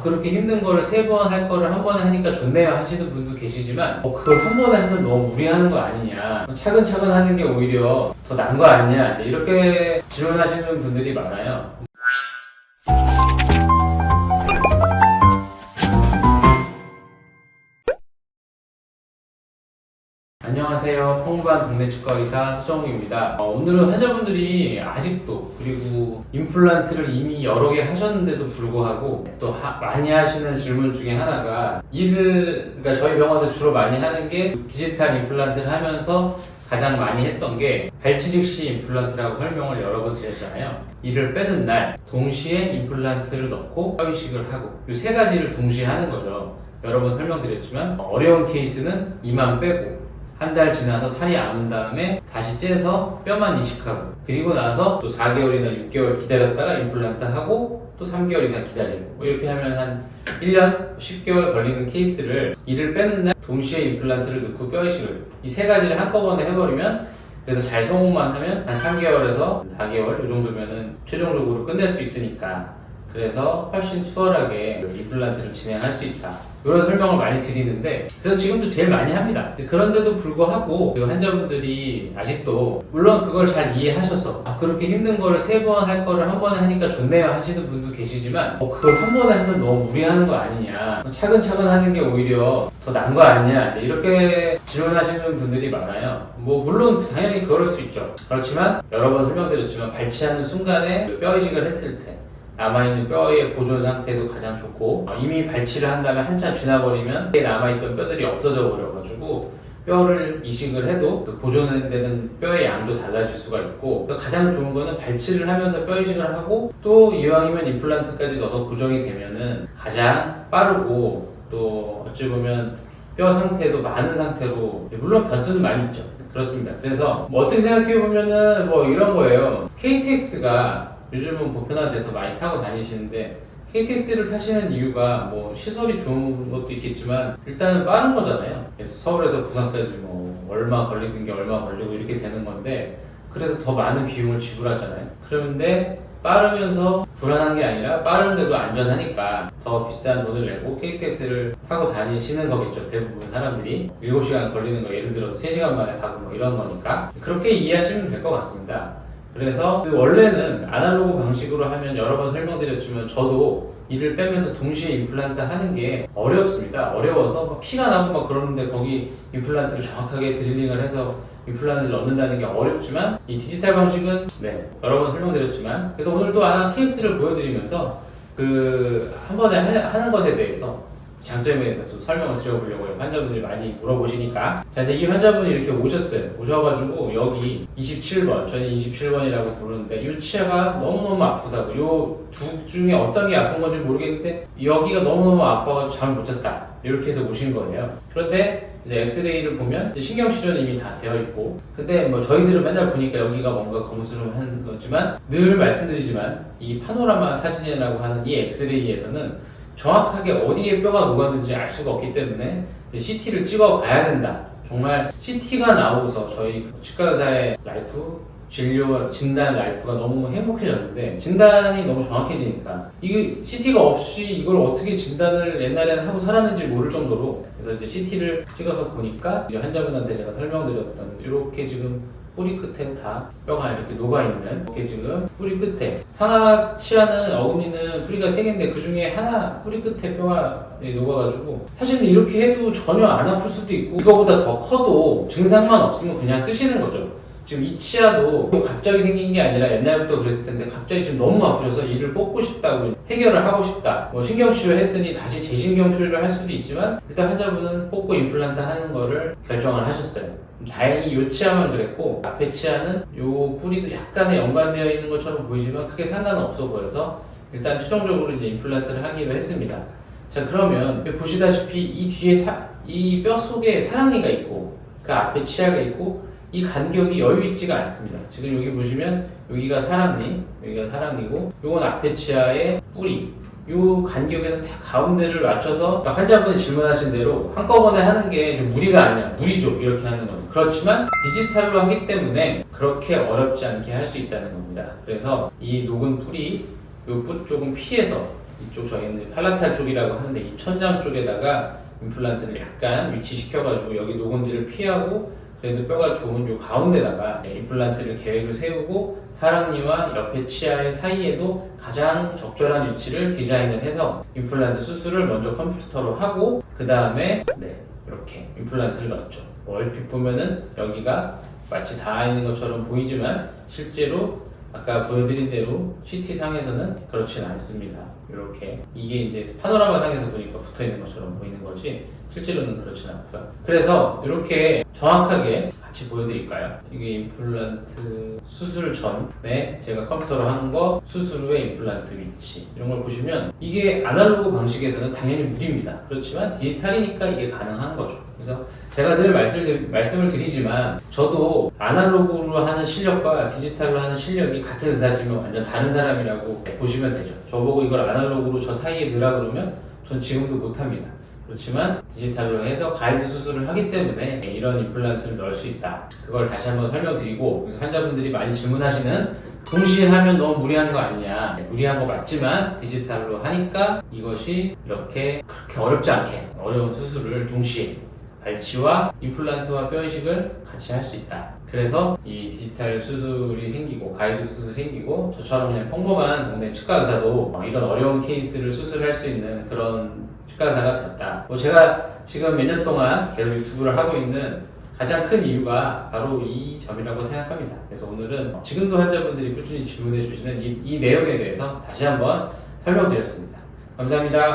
그렇게 힘든 거를 3번 할 거를 한 번에 하니까 좋네요 하시는 분도 계시지만 그걸 한 번에 하면 너무 무리하는 거 아니냐, 차근차근 하는 게 오히려 더 나은 거 아니냐, 이렇게 질문하시는 분들이 많아요. 안녕하세요. 평범한 동네 치과 의사 수정욱입니다. 오늘은 환자분들이 아직도, 그리고 임플란트를 이미 여러 개 하셨는데도 불구하고 또 많이 하시는 질문 중에 하나가, 그러니까 저희 병원에서 주로 많이 하는 게 디지털 임플란트를 하면서 가장 많이 했던 게 발치 즉시 임플란트라고 설명을 여러 번 드렸잖아요. 이를 빼는 날 동시에 임플란트를 넣고 뼈이식을 하고, 이 3가지를 동시에 하는 거죠. 여러 번 설명드렸지만 어려운 케이스는 이만 빼고 한 달 지나서 살이 암은 다음에 다시 째서 뼈만 이식하고, 그리고 나서 또 4개월이나 6개월 기다렸다가 임플란트 하고 또 3개월 이상 기다리고, 이렇게 하면 한 1년 10개월 걸리는 케이스를 이를 빼는 날 동시에 임플란트를 넣고 뼈이식을, 이 3가지를 한꺼번에 해버리면, 그래서 잘 성공만 하면 한 3개월에서 4개월 이 정도면은 최종적으로 끝낼 수 있으니까, 그래서 훨씬 수월하게 임플란트를 진행할 수 있다, 이런 설명을 많이 드리는데, 그래서 지금도 제일 많이 합니다. 그런데도 불구하고 환자분들이 아직도, 물론 그걸 잘 이해하셔서 그렇게 힘든 거를 3번 할 거를 한 번에 하니까 좋네요 하시는 분도 계시지만 그걸 한 번에 하면 너무 무리하는 거 아니냐, 차근차근 하는 게 오히려 더 나은 거 아니냐, 이렇게 질문하시는 분들이 많아요. 물론 당연히 그럴 수 있죠. 그렇지만 여러 번 설명드렸지만 발치하는 순간에 뼈이식을 했을 때 남아있는 뼈의 보존 상태도 가장 좋고, 이미 발치를 한 다음에 한참 지나버리면 남아있던 뼈들이 없어져 버려가지고 뼈를 이식을 해도 그 보존되는 뼈의 양도 달라질 수가 있고, 가장 좋은 거는 발치를 하면서 뼈 이식을 하고 또 이왕이면 임플란트까지 넣어서 고정이 되면은 가장 빠르고, 또 어찌 보면 뼈 상태도 많은 상태로, 물론 변수는 많이 있죠. 그렇습니다. 그래서 어떻게 생각해보면은 이런 거예요. KTX가 요즘은 보편화돼서 많이 타고 다니시는데, KTX를 타시는 이유가 시설이 좋은 것도 있겠지만 일단은 빠른 거잖아요. 그래서 서울에서 부산까지 얼마 걸리는 게 얼마 걸리고 이렇게 되는 건데, 그래서 더 많은 비용을 지불하잖아요. 그런데 빠르면서 불안한 게 아니라 빠른데도 안전하니까 더 비싼 돈을 내고 KTX를 타고 다니시는 거겠죠. 대부분 사람들이 7시간 걸리는 거 예를 들어서 3시간 만에 가고 이런 거니까, 그렇게 이해하시면 될 것 같습니다. 그래서 원래는 아날로그 방식으로 하면 여러 번 설명드렸지만 저도 이를 빼면서 동시에 임플란트 하는 게 어렵습니다. 어려워서 피가 나고 그러는데 거기 임플란트를 정확하게 드릴링을 해서 임플란트를 넣는다는 게 어렵지만, 이 디지털 방식은 여러 번 설명드렸지만, 그래서 오늘도 하나 케이스를 보여드리면서 한 번에 하는 것에 대해서 장점에 대해서 설명을 드려보려고 해요. 환자분들이 많이 물어보시니까. 자, 이제 이 환자분이 이렇게 오셨어요. 오셔가지고 여기 27번, 저는 27번이라고 부르는데, 이 치아가 너무너무 아프다고, 요 두 중에 어떤 게 아픈 건지 모르겠는데 여기가 너무너무 아파가지고 잠을 못 잤다, 이렇게 해서 오신 거예요. 그런데 이제 엑스레이를 보면 신경치료는 이미 다 되어 있고, 근데 저희들은 맨날 보니까 여기가 뭔가 거무스름한 거지만, 늘 말씀드리지만 이 파노라마 사진이라고 하는 이 엑스레이에서는 정확하게 어디에 뼈가 녹았는지 알 수가 없기 때문에 CT를 찍어 봐야 된다. 정말 CT가 나오고서 저희 치과 의사의 라이프, 진료, 진단 라이프가 너무 행복해졌는데, 진단이 너무 정확해지니까 이거 CT가 없이 이걸 어떻게 진단을 옛날에는 하고 살았는지 모를 정도로, 그래서 이제 CT를 찍어서 보니까 이제 환자분한테 제가 설명드렸던 이렇게 지금 뿌리 끝에 다 뼈가 이렇게 녹아있는, 이렇게 지금 뿌리 끝에, 상하 치아는 어금니는 뿌리가 3개인데 그 중에 하나 뿌리 끝에 뼈가 녹아가지고, 사실은 이렇게 해도 전혀 안 아플 수도 있고, 이거보다 더 커도 증상만 없으면 그냥 쓰시는 거죠. 지금 이 치아도 갑자기 생긴 게 아니라 옛날부터 그랬을 텐데, 갑자기 지금 너무 아프셔서 이를 뽑고 싶다고, 해결을 하고 싶다, 신경치료 했으니 다시 재신경치료를 할 수도 있지만, 일단 환자분은 뽑고 임플란트 하는 거를 결정을 하셨어요. 다행히 이 치아만 그랬고, 앞에 치아는 이 뿌리도 약간의 연관되어 있는 것처럼 보이지만 크게 상관은 없어 보여서 일단 최종적으로 이제 임플란트를 하기로 했습니다. 자, 그러면 보시다시피 이 뒤에 이 뼈 속에 사랑니가 있고, 그 앞에 치아가 있고, 이 간격이 여유 있지가 않습니다. 지금 여기 보시면 여기가 사랑니, 여기가 사랑니고, 요건 앞에 치아의 뿌리, 요 간격에서 다 가운데를 맞춰서 환자분이 질문하신 대로 한꺼번에 하는 게 무리가 아니라 무리죠, 이렇게 하는 건. 그렇지만 디지털로 하기 때문에 그렇게 어렵지 않게 할 수 있다는 겁니다. 그래서 이 녹은 뿌리, 요 뿌리 조금 피해서 이쪽 저희는 팔라탈 쪽이라고 하는데 이 천장 쪽에다가 임플란트를 약간 위치시켜가지고 여기 녹은지를 피하고 그래도 뼈가 좋은 요 가운데다가 임플란트를 계획을 세우고 사랑니와 옆에 치아의 사이에도 가장 적절한 위치를 디자인을 해서 임플란트 수술을 먼저 컴퓨터로 하고 그 다음에 이렇게 임플란트를 넣었죠. 얼핏 보면은 여기가 마치 닿아 있는 것처럼 보이지만 실제로 아까 보여드린 대로 CT 상에서는 그렇지는 않습니다. 이렇게 이게 이제 파노라마 상에서 보니까 붙어 있는 것처럼 보이는 거지 실제로는 그렇지는 않고요. 그래서 이렇게 정확하게 같이 보여드릴까요? 이게 임플란트 수술 전에 제가 컴퓨터로 한 거, 수술 후에 임플란트 위치 이런 걸 보시면 이게 아날로그 방식에서는 당연히 무리입니다. 그렇지만 디지털이니까 이게 가능한 거죠. 그래서 제가 늘 말씀을 드리지만 저도 아날로그로 하는 실력과 디지털로 하는 실력이 같은 의사지만 완전 다른 사람이라고 보시면 되죠. 저보고 이걸 아날로그로 저 사이에 넣으라 그러면 전 지금도 못합니다. 그렇지만 디지털로 해서 가이드 수술을 하기 때문에 이런 임플란트를 넣을 수 있다. 그걸 다시 한번 설명드리고 그래서 환자분들이 많이 질문하시는 동시에 하면 너무 무리한 거 아니냐. 무리한 거 맞지만 디지털로 하니까 이것이 이렇게 그렇게 어렵지 않게 어려운 수술을 동시에 발치와 임플란트와 뼈이식을 같이 할 수 있다. 그래서 이 디지털 수술이 생기고 가이드 수술이 생기고 저처럼 그냥 평범한 동네 치과 의사도 이런 어려운 케이스를 수술할 수 있는 그런 치과 의사가 됐다. 제가 지금 몇 년 동안 계속 유튜브를 하고 있는 가장 큰 이유가 바로 이 점이라고 생각합니다. 그래서 오늘은 지금도 환자분들이 꾸준히 질문해 주시는 이 내용에 대해서 다시 한번 설명드렸습니다. 감사합니다.